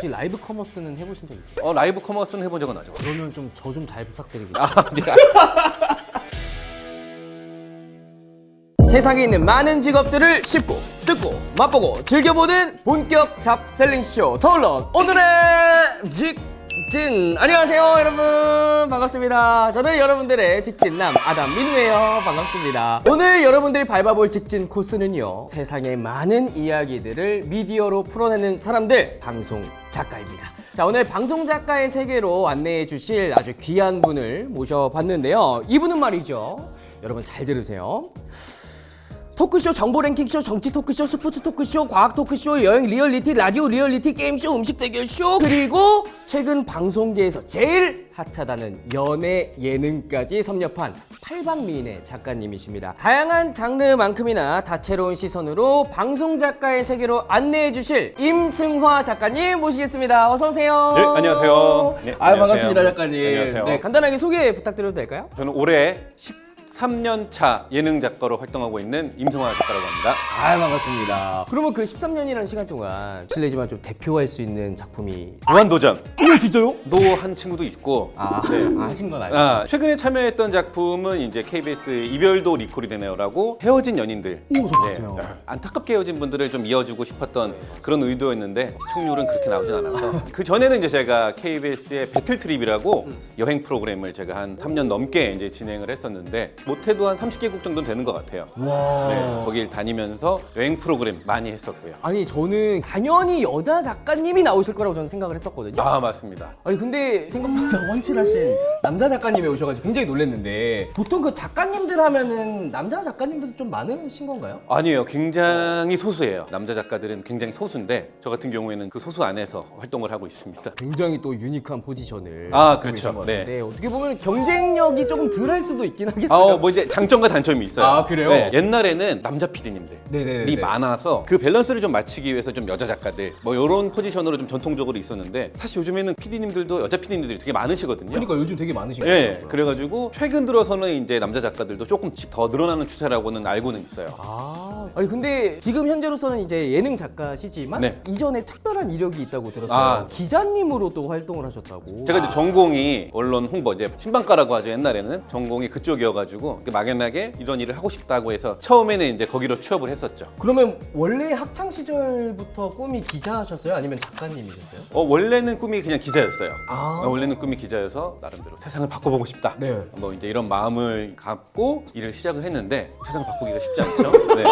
혹시 라이브 커머스는 해보신 적 있어요? 라이브 커머스는 해본 적은 아직 없어요. 그러면 좀 저 좀 잘 부탁드리겠습니다. 세상에 있는 많은 직업들을 씹고 뜯고 맛보고 즐겨보는 본격 잡셀링쇼 서울론 오늘의 직진. 안녕하세요 여러분, 반갑습니다. 저는 여러분들의 직진남 아담 민우예요. 반갑습니다. 오늘 여러분들이 밟아볼 직진 코스는요, 세상의 많은 이야기들을 미디어로 풀어내는 사람들, 방송 작가입니다. 자, 오늘 방송 작가의 세계로 안내해 주실 아주 귀한 분을 모셔봤는데요. 이분은 말이죠, 여러분 잘 들으세요. 토크쇼, 정보 랭킹쇼, 정치 토크쇼, 스포츠 토크쇼, 과학 토크쇼, 여행 리얼리티, 라디오 리얼리티, 게임쇼, 음식 대결쇼, 그리고 최근 방송계에서 제일 핫하다는 연애 예능까지 섭렵한 팔방미인의 작가님이십니다. 다양한 장르만큼이나 다채로운 시선으로 방송 작가의 세계로 안내해 주실 임승화 작가님 모시겠습니다. 어서 오세요. 네, 안녕하세요. 네, 안녕하세요. 안녕하세요. 반갑습니다, 작가님. 안녕하세요. 네, 간단하게 소개 부탁드려도 될까요? 저는 올해 13년 차 예능 작가로 활동하고 있는 임승화 작가라고 합니다. 반갑습니다. 그러면 그 13년이라는 시간 동안 실례지만 좀 대표할 수 있는 작품이 무한도전 진짜요? 도 한 친구도 있고 하신 건 알고. 최근에 참여했던 작품은 이제 KBS 이별도 리콜이 되네요라고 헤어진 연인들, 오, 저 봤어요. 안타깝게 헤어진 분들을 좀 이어주고 싶었던 그런 의도였는데 시청률은 그렇게 나오진 않아서 그 전에는 이제 제가 KBS의 배틀 트립이라고 여행 프로그램을 제가 한 3년 넘게 이제 진행을 했었는데 못해도 한 30개국 정도는 되는 것 같아요. 와. 네, 거길 다니면서 여행 프로그램 많이 했었고요. 아니, 저는 당연히 여자 작가님이 나오실 거라고 저는 생각을 했었거든요. 맞습니다. 아니, 근데 생각보다 원칠하신 남자 작가님이 오셔가지고 굉장히 놀랐는데, 보통 그 작가님들 하면은 남자 작가님들도 좀 많으신 건가요? 아니에요. 굉장히 소수예요. 남자 작가들은 굉장히 소수인데 저 같은 경우에는 그 소수 안에서 활동을 하고 있습니다. 굉장히 또 유니크한 포지션을 아, 갖고 그렇죠. 계신 것 같은데, 네. 어떻게 보면 경쟁력이 조금 덜할 수도 있긴 하겠어요. 뭐 이제 장점과 단점이 있어요. 아, 그래요? 네, 옛날에는 남자 PD님들이 네네네. 많아서 그 밸런스를 좀 맞추기 위해서 좀 여자 작가들 뭐 이런 포지션으로 좀 전통적으로 있었는데, 사실 요즘에는 PD님들도 여자 PD님들이 되게 많으시거든요. 그러니까 요즘 되게 많으신 것 예, 같아요. 그래가지고 최근 들어서는 이제 남자 작가들도 조금씩 더 늘어나는 추세라고는 알고는 있어요. 아니 근데 지금 현재로서는 이제 예능 작가시지만 네. 이전에 특별한 이력이 있다고 들었어요. 아. 기자님으로 또 활동을 하셨다고. 제가 이제 전공이 언론 홍보, 이제 신방과라고 하죠. 옛날에는 전공이 그쪽이어가지고 막연하게 이런 일을 하고 싶다고 해서 처음에는 이제 거기로 취업을 했었죠. 그러면 원래 학창 시절부터 꿈이 기자셨어요? 아니면 작가님이셨어요? 원래는 꿈이 그냥 기자였어요. 아. 원래는 꿈이 기자여서 나름대로 세상을 바꿔보고 싶다. 네. 뭐 이제 이런 마음을 갖고 일을 시작을 했는데 세상을 바꾸기가 쉽지 않죠. 네.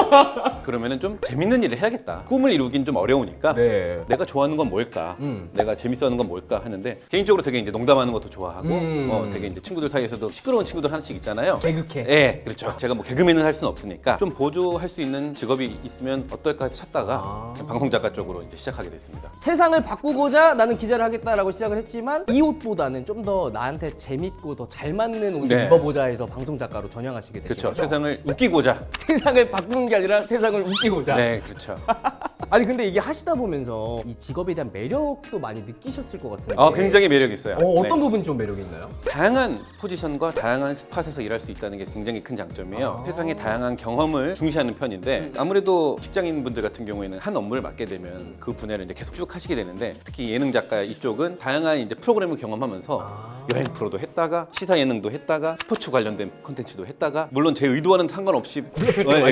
그러면은 좀 재밌는 일을 해야겠다. 꿈을 이루긴 좀 어려우니까 네. 내가 좋아하는 건 뭘까? 내가 재밌어하는 건 뭘까 하는데, 개인적으로 되게 이제 농담하는 것도 좋아하고 되게 이제 친구들 사이에서도 시끄러운 친구들 하나씩 있잖아요. 개그캐. 네, 그렇죠. 제가 뭐 개그맨은 할 수는 없으니까 좀 보조할 수 있는 직업이 있으면 어떨까 해서 찾다가 방송 작가 쪽으로 이제 시작하게 됐습니다. 세상을 바꾸고자 나는 기자를 하겠다라고 시작을 했지만 이 옷보다는 좀 더 나한테 재밌고 더 잘 맞는 옷을 네. 입어보자 해서 방송 작가로 전향하시게 되신 그렇죠. 거죠? 세상을 웃기고자. 세상을 바꾸는 게 아니라 세상을 웃기고자. 네, 그렇죠. 아니 근데 이게 하시다 보면서 이 직업에 대한 매력도 많이 느끼셨을 것 같은데. 굉장히 매력 있어요. 어떤 네. 부분이 좀 매력이 있나요? 다양한 포지션과 다양한 스팟에서 일할 수 있다는 게 굉장히 큰 장점이에요. 세상의 다양한 경험을 중시하는 편인데, 아무래도 직장인 분들 같은 경우에는 한 업무를 맡게 되면 그 분야를 이제 계속 쭉 하시게 되는데, 특히 예능 작가 이쪽은 다양한 이제 프로그램을 경험하면서 여행 프로도 했다가 시사 예능도 했다가 스포츠 관련된 콘텐츠도 했다가, 물론 제 의도와는 상관없이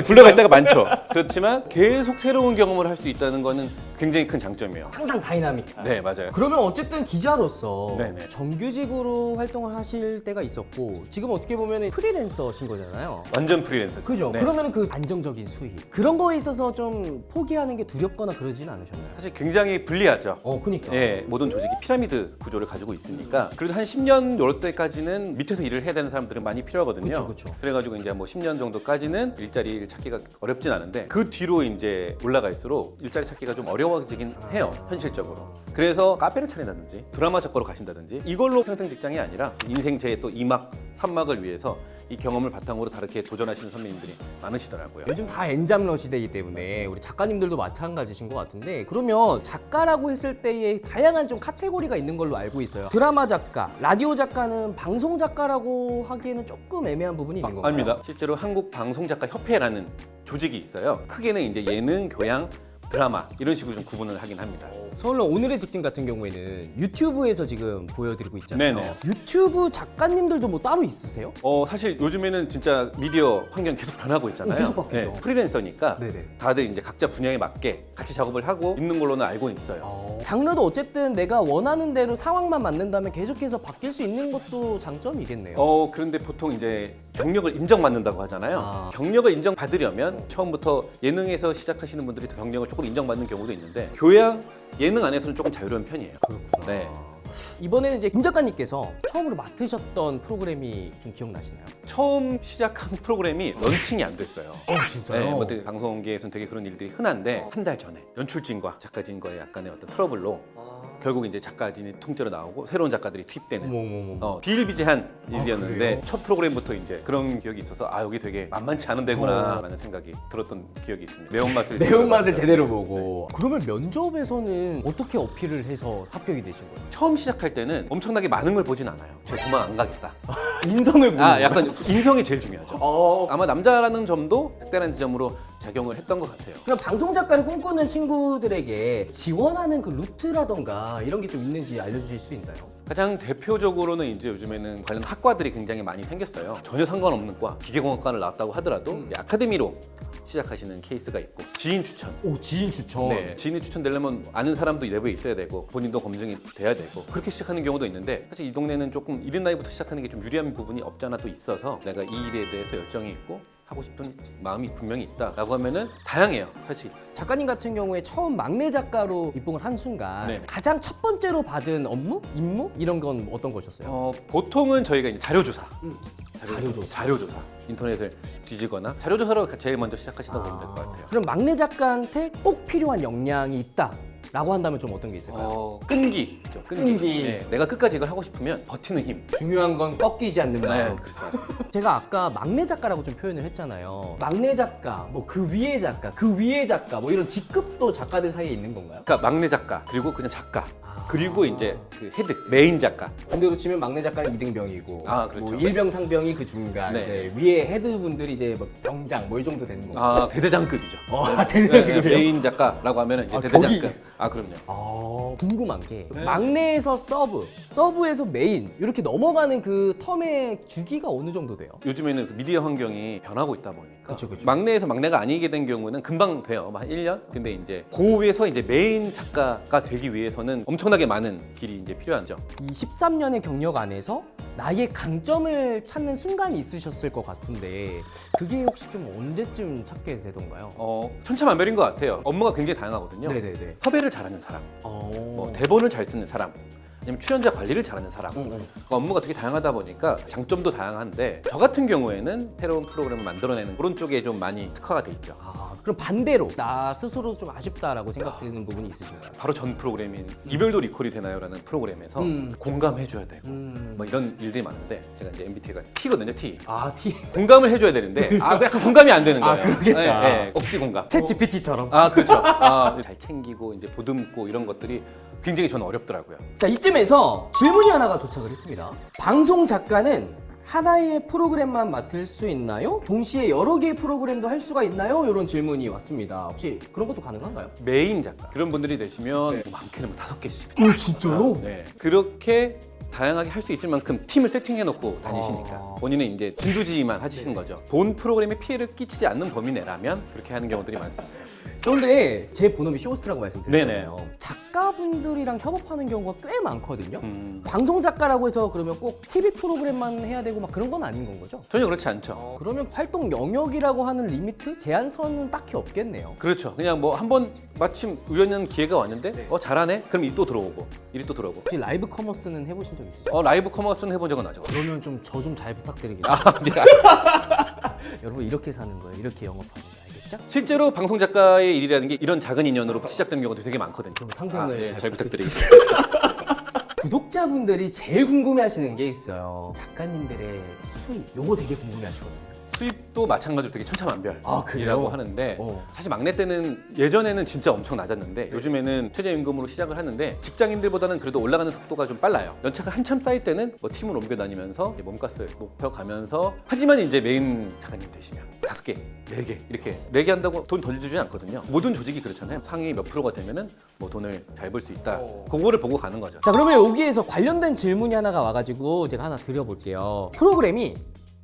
굴러갈 때가 많죠. 그렇지만 계속 새로운 경험을 할 수 있다는 거는 굉장히 큰 장점이에요. 항상 다이나믹. 네, 맞아요. 그러면 어쨌든 기자로서 네네. 정규직으로 활동을 하실 때가 있었고, 지금 어떻게 보면 프리랜서신 거잖아요. 완전 프리랜서. 그죠? 네. 그러면 그 안정적인 수익, 그런 거에 있어서 좀 포기하는 게 두렵거나 그러진 않으셨나요? 사실 굉장히 불리하죠. 그니까. 예, 모든 조직이 피라미드 구조를 가지고 있으니까 그래도 한 10년 요럴 때까지는 밑에서 일을 해야 되는 사람들은 많이 필요하거든요. 그쵸. 그래가지고 이제 뭐 10년 정도까지는 일자리를 찾기가 어렵진 않은데, 그 뒤로 이제 올라갈수록 일자리 찾기가 좀 어려워지긴 해요, 현실적으로. 그래서 카페를 차린다든지 드라마 작가로 가신다든지, 이걸로 평생 직장이 아니라 인생 제 또 2막, 3막을 위해서 이 경험을 바탕으로 다르게 도전하시는 선배님들이 많으시더라고요. 요즘 다 엔잡러 시대이기 때문에 우리 작가님들도 마찬가지신 것 같은데, 그러면 작가라고 했을 때의 다양한 좀 카테고리가 있는 걸로 알고 있어요. 드라마 작가, 라디오 작가는 방송 작가라고 하기에는 조금 애매한 부분이 있는 건가요? 아닙니다. 실제로 한국 방송작가 협회라는 조직이 있어요. 크게는 이제 예능, 교양, 드라마 이런 식으로 좀 구분을 하긴 합니다. 서울로 오늘의 직진 같은 경우에는 유튜브에서 지금 보여드리고 있잖아요. 네네. 유튜브 작가님들도 뭐 따로 있으세요? 사실 요즘에는 진짜 미디어 환경 계속 변하고 있잖아요. 계속 바뀌죠. 프리랜서니까 네네. 다들 이제 각자 분야에 맞게 같이 작업을 하고 있는 걸로는 알고 있어요. 장르도 어쨌든 내가 원하는 대로 상황만 맞는다면 계속해서 바뀔 수 있는 것도 장점이겠네요. 그런데 보통 이제 경력을 인정받는다고 하잖아요. 경력을 인정받으려면 처음부터 예능에서 시작하시는 분들이 경력을 조금 인정받는 경우도 있는데 교양, 예능 안에서는 조금 자유로운 편이에요. 그렇구나. 네. 이번에는 이제 김 작가님께서 처음으로 맡으셨던 프로그램이 좀 기억나시나요? 처음 시작한 프로그램이 런칭이 안 됐어요. 진짜요? 네, 뭐 되게 방송계에서는 되게 그런 일들이 흔한데 한 달 전에 연출진과 작가진과의 약간의 어떤 트러블로 결국 이제 작가진이 통째로 나오고 새로운 작가들이 투입되는 어머머머. 비일비재한 일이었는데 그래요? 첫 프로그램부터 이제 그런 기억이 있어서 여기 되게 만만치 않은 데구나라는 생각이 들었던 기억이 있습니다. 매운맛을 제대로 보고. 그러면 면접에서는 어떻게 어필을 해서 합격이 되신 거예요? 처음 시작할 때는 엄청나게 많은 걸 보진 않아요. 제가 도망 안 가겠다. 인성을 보는 거예요? 약간 인성이 제일 중요하죠. 아마 남자라는 점도 특별한 지점으로 작용을 했던 것 같아요. 그럼 방송 작가를 꿈꾸는 친구들에게 지원하는 그 루트라던가 이런 게 좀 있는지 알려주실 수 있나요? 가장 대표적으로는 이제 요즘에는 관련 학과들이 굉장히 많이 생겼어요. 전혀 상관없는 과, 기계공학과를 나왔다고 하더라도 이제 아카데미로 시작하시는 케이스가 있고 지인 추천. 오, 지인 추천. 네, 지인이 추천되려면 아는 사람도 내부에 있어야 되고 본인도 검증이 돼야 되고 그렇게 시작하는 경우도 있는데 사실 이 동네는 조금 이른 나이부터 시작하는 게 좀 유리한 부분이 없잖아 또 있어서 내가 이 일에 대해서 열정이 있고 하고 싶은 마음이 분명히 있다라고 하면은 다양해요, 사실. 작가님 같은 경우에 처음 막내 작가로 입봉을 한 순간 네. 가장 첫 번째로 받은 업무? 임무? 이런 건 어떤 것이었어요? 보통은 저희가 이제 자료조사. 자료조사. 인터넷을 뒤지거나 자료조사로 제일 먼저 시작하시다 보면 될 것 같아요. 그럼 막내 작가한테 꼭 필요한 역량이 있다 라고 한다면 좀 어떤 게 있을까요? 끈기. 끈기. 네, 내가 끝까지 이걸 하고 싶으면 버티는 힘. 중요한 건 꺾이지 않는 마음. 그렇습니다. 제가 아까 막내 작가라고 좀 표현을 했잖아요. 막내 작가, 뭐 그 위에 작가, 그 위에 작가, 뭐 이런 직급도 작가들 사이에 있는 건가요? 그러니까 막내 작가 그리고 그냥 작가 그리고 이제 그 헤드 메인 작가. 군대로 치면 막내 작가는 2등병이고, 그렇죠. 뭐 일병, 상병이 그 중간, 네. 이제 위에 헤드분들이 이제 뭐 병장 뭐 이 정도 되는 건가요? 대대장급이죠. 대대장급이요? 메인 작가라고 하면은 이제 아, 대대장급. 거기? 그럼요. 궁금한 게 막내에서 서브에서 메인 이렇게 넘어가는 그 텀의 주기가 어느 정도 돼요? 요즘에는 그 미디어 환경이 변하고 있다 보니까 그쵸. 막내에서 막내가 아니게 된 경우는 금방 돼요. 한 1년? 근데 이제 그 위에서 이제 메인 작가가 되기 위해서는 엄청나게 많은 길이 이제 필요하죠. 이 13년의 경력 안에서 나의 강점을 찾는 순간이 있으셨을 것 같은데 그게 혹시 좀 언제쯤 찾게 되던가요? 천차만별인 것 같아요. 업무가 굉장히 다양하거든요. 네네네. 섭외를 잘하는 사람, 뭐 대본을 잘 쓰는 사람, 아니면 출연자 관리를 잘하는 사람. 업무가 되게 다양하다 보니까 장점도 다양한데 저 같은 경우에는 새로운 프로그램을 만들어내는 그런 쪽에 좀 많이 특화가 돼 있죠. 그럼 반대로 나 스스로 좀 아쉽다라고 생각되는 부분이 있으신가요? 바로 전 프로그램인 이별도 리콜이 되나요라는 프로그램에서 공감해줘야 되고 뭐 이런 일들이 많은데 제가 이제 MBTI가 T거든요. T. T. 공감을 해줘야 되는데 약간 공감이 안 되는 거예요. 그러겠다. 억지 공감. 챗 GPT처럼. 그렇죠. 잘 챙기고 이제 보듬고 이런 것들이 굉장히 저는 어렵더라고요. 자, 이쯤에서 질문이 하나가 도착을 했습니다. 방송 작가는 하나의 프로그램만 맡을 수 있나요? 동시에 여러 개의 프로그램도 할 수가 있나요? 이런 질문이 왔습니다. 혹시 그런 것도 가능한가요? 메인 작가 그런 분들이 되시면 뭐 많게는 5개씩. 오, 진짜요? 네. 그렇게 다양하게 할 수 있을 만큼 팀을 세팅해놓고 다니시니까 본인은 이제 진두지휘만 하시는 거죠. 본 프로그램에 피해를 끼치지 않는 범위 내라면 그렇게 하는 경우들이 많습니다. 그런데 제 본업이 쇼호스트라고 말씀드렸잖아요. 작가분들이랑 협업하는 경우가 꽤 많거든요. 방송 작가라고 해서 그러면 꼭 TV 프로그램만 해야 되고 막 그런 건 아닌 건 거죠? 전혀 그렇지 않죠. 그러면 활동 영역이라고 하는 리미트, 제한선은 딱히 없겠네요. 그렇죠. 그냥 뭐 한번 마침 우연한 기회가 왔는데 잘하네? 그럼 일이 또 들어오고 일이 또 들어오고. 혹시 라이브 커머스는 해보신 적 있으세요? 라이브 커머스는 해본 적은 나죠. 그러면 좀 저 좀 잘 부탁드리겠습니다. 여러분 이렇게 사는 거예요. 이렇게 영업하는 거예요. 알겠죠? 실제로 방송 작가의 일이라는 게 이런 작은 인연으로 시작되는 경우도 되게 많거든요. 그럼 상생을 잘 부탁드립니다. 구독자분들이 제일 궁금해하시는 게 있어요. 작가님들의 수입, 요거 되게 궁금해하시거든요. 수입 수익도 마찬가지로 되게 아, 그래요? 천차만별이라고 하는데 어. 사실 막내 때는 예전에는 진짜 엄청 낮았는데 요즘에는 최저임금으로 시작을 하는데 직장인들보다는 그래도 올라가는 속도가 좀 빨라요. 연차가 한참 쌓일 때는 뭐 팀을 옮겨 다니면서 이제 몸값을 높여가면서 하지만 이제 메인 작가님 되시면 5개, 4개 이렇게 4개 한다고 돈 덜 주지 않거든요. 모든 조직이 그렇잖아요. 상위 몇 프로가 되면은 뭐 돈을 잘 벌 수 있다. 그거를 보고 가는 거죠. 자, 그러면 여기에서 관련된 질문이 하나가 와가지고 제가 하나 드려볼게요. 프로그램이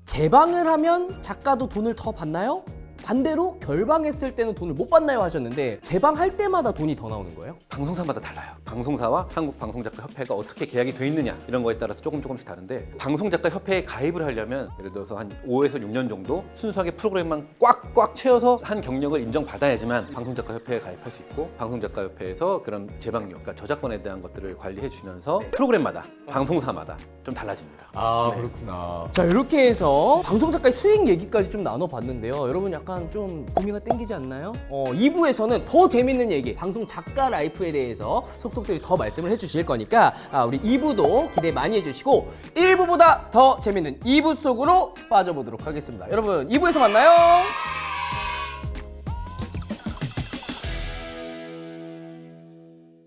재방을 하면 작가도 돈을 더 받나요? 반대로 결방했을 때는 돈을 못 받나요? 하셨는데 재방할 때마다 돈이 더 나오는 거예요? 방송사마다 달라요. 방송사와 한국방송작가협회가 어떻게 계약이 돼 있느냐 이런 거에 따라서 조금씩 다른데 방송작가협회에 가입을 하려면 예를 들어서 한 5에서 6년 정도 순수하게 프로그램만 꽉꽉 채워서 한 경력을 인정받아야지만 방송작가협회에 가입할 수 있고 방송작가협회에서 그런 재방료, 그러니까 저작권에 대한 것들을 관리해 주면서 프로그램마다 방송사마다 좀 달라집니다. 아, 그렇구나. 자, 이렇게 해서 방송작가의 수익 얘기까지 좀 나눠봤는데요. 여러분 약간 좀 구미가 땡기지 않나요? 2부에서는 더 재밌는 얘기, 방송 작가 라이프에 대해서 속속들이 더 말씀을 해주실 거니까 우리 2부도 기대 많이 해주시고 1부보다 더 재밌는 2부 속으로 빠져보도록 하겠습니다. 여러분 2부에서 만나요.